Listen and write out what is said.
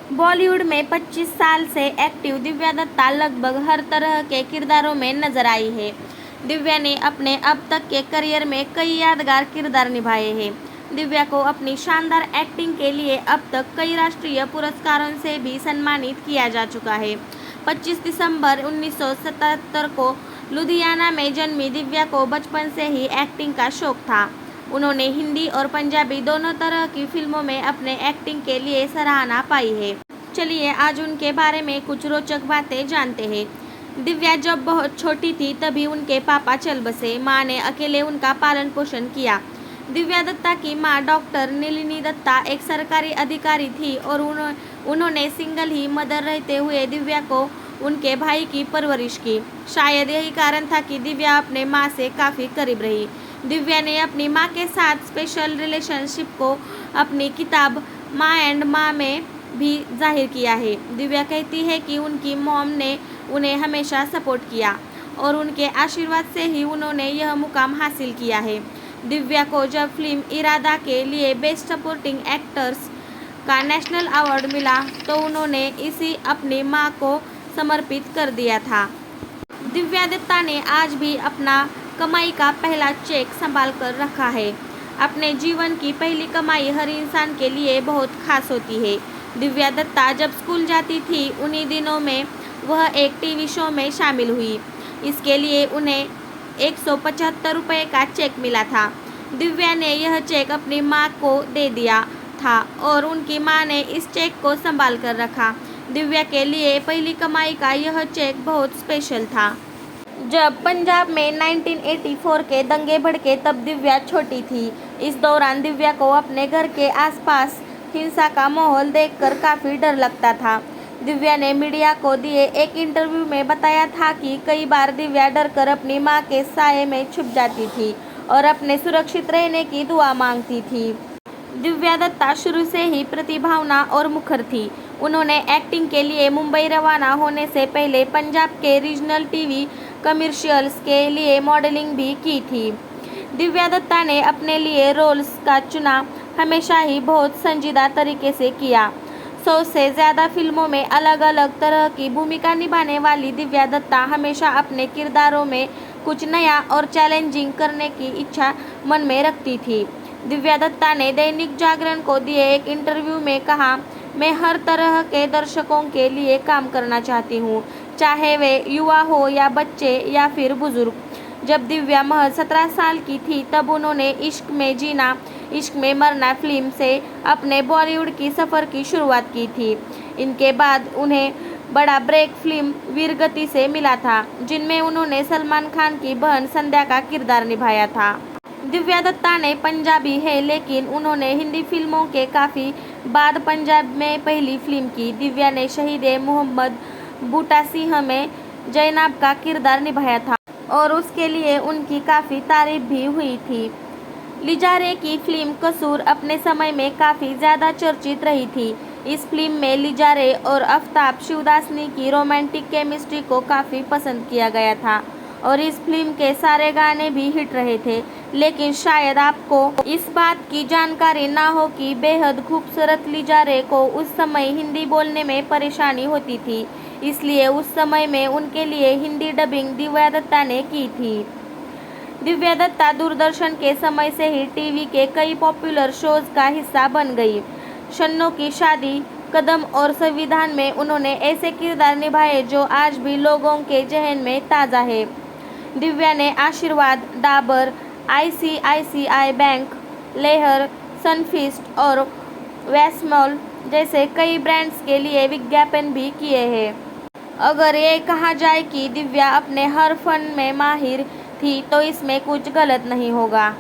बॉलीवुड में 25 साल से एक्टिव दिव्या दत्ता लगभग हर तरह के किरदारों में नजर आई है। दिव्या ने अपने अब तक के करियर में कई यादगार किरदार निभाए हैं। दिव्या को अपनी शानदार एक्टिंग के लिए अब तक कई राष्ट्रीय पुरस्कारों से भी सम्मानित किया जा चुका है। 25 दिसंबर 1977 को लुधियाना में जन्मी दिव्या को बचपन से ही एक्टिंग का शौक था। उन्होंने हिंदी और पंजाबी दोनों तरह की फिल्मों में अपने एक्टिंग के लिए सराहना पाई है। चलिए आज उनके बारे में कुछ रोचक बातें जानते हैं। दिव्या जब बहुत छोटी थी तभी उनके पापा चल बसे। मां ने अकेले उनका पालन पोषण किया। दिव्या दत्ता की मां डॉक्टर नलिनी दत्ता एक सरकारी अधिकारी थी और उन्होंने सिंगल ही मदर रहते हुए दिव्या को उनके भाई की परवरिश की। शायद यही कारण था कि दिव्या अपने मां से काफ़ी करीब रही। दिव्या ने अपनी मां के साथ स्पेशल रिलेशनशिप को अपनी किताब मां एंड मां में भी जाहिर किया है। दिव्या कहती है कि उनकी मॉम ने उन्हें हमेशा सपोर्ट किया और उनके आशीर्वाद से ही उन्होंने यह मुकाम हासिल किया है। दिव्या को जब फिल्म इरादा के लिए बेस्ट सपोर्टिंग एक्टर्स का नेशनल अवार्ड मिला तो उन्होंने इसी अपनी मां को समर्पित कर दिया था। दिव्या दत्ता ने आज भी अपना कमाई का पहला चेक संभाल कर रखा है। अपने जीवन की पहली कमाई हर इंसान के लिए बहुत खास होती है। दिव्या दत्ता जब स्कूल जाती थी उन्हीं दिनों में वह एक टीवी शो में शामिल हुई। इसके लिए उन्हें 175 रुपये का चेक मिला था। दिव्या ने यह चेक अपनी मां को दे दिया था और उनकी मां ने इस चेक को संभाल कर रखा। दिव्या के लिए पहली कमाई का यह चेक बहुत स्पेशल था। जब पंजाब में 1984 के दंगे भड़के तब दिव्या छोटी थी। इस दौरान दिव्या को अपने घर के आसपास हिंसा का माहौल देखकर काफ़ी डर लगता था। दिव्या ने मीडिया को दिए एक इंटरव्यू में बताया था कि कई बार दिव्या डरकर अपनी मां के साये में छुप जाती थी और अपने सुरक्षित रहने की दुआ मांगती थी। दिव्या दत्ता शुरू से ही प्रतिभावान और मुखर थी। उन्होंने एक्टिंग के लिए मुंबई रवाना होने से पहले पंजाब के रीजनल टीवी कमर्शियल्स के लिए मॉडलिंग भी की थी। दिव्या दत्ता ने अपने लिए रोल्स का चुनाव हमेशा ही बहुत संजीदा तरीके से किया। 100 से ज़्यादा फिल्मों में अलग अलग तरह की भूमिका निभाने वाली दिव्या दत्ता हमेशा अपने किरदारों में कुछ नया और चैलेंजिंग करने की इच्छा मन में रखती थी। दिव्या दत्ता ने दैनिक जागरण को दिए एक इंटरव्यू में कहा, मैं हर तरह के दर्शकों के लिए काम करना चाहती हूँ, चाहे वे युवा हो या बच्चे या फिर बुजुर्ग। जब दिव्या महज 17 साल की थी तब उन्होंने इश्क में जीना इश्क में मरना फिल्म से अपने बॉलीवुड की सफ़र की शुरुआत की थी। इनके बाद उन्हें बड़ा ब्रेक फिल्म वीरगति से मिला था, जिनमें उन्होंने सलमान खान की बहन संध्या का किरदार निभाया था। दिव्या दत्ता ने पंजाबी है लेकिन उन्होंने हिंदी फिल्मों के काफ़ी बाद पंजाब में पहली फिल्म की। दिव्या ने शहीद मोहम्मद बूटा सिंह में जैनब का किरदार निभाया था और उसके लिए उनकी काफ़ी तारीफ भी हुई थी। लिजारे की फिल्म कसूर अपने समय में काफ़ी ज़्यादा चर्चित रही थी। इस फिल्म में लिजारे और आफ्ताब शिवदासनी की रोमांटिक केमिस्ट्री को काफ़ी पसंद किया गया था और इस फिल्म के सारे गाने भी हिट रहे थे। लेकिन शायद आपको इस बात की जानकारी ना हो कि बेहद खूबसूरत लिजारे को उस समय हिंदी बोलने में परेशानी होती थी, इसलिए उस समय में उनके लिए हिंदी डबिंग दिव्या दत्ता ने की थी। दिव्या दत्ता दूरदर्शन के समय से ही टीवी के कई पॉपुलर शोज का हिस्सा बन गई। शन्नो की शादी, कदम और संविधान में उन्होंने ऐसे किरदार निभाए जो आज भी लोगों के जहन में ताज़ा है। दिव्या ने आशीर्वाद, डाबर, ICICI बैंक, लेहर, सनफीस्ट और वैस्मॉल जैसे कई ब्रांड्स के लिए विज्ञापन भी किए हैं। अगर ये कहा जाए कि दिव्या अपने हर फन में माहिर थी तो इसमें कुछ गलत नहीं होगा।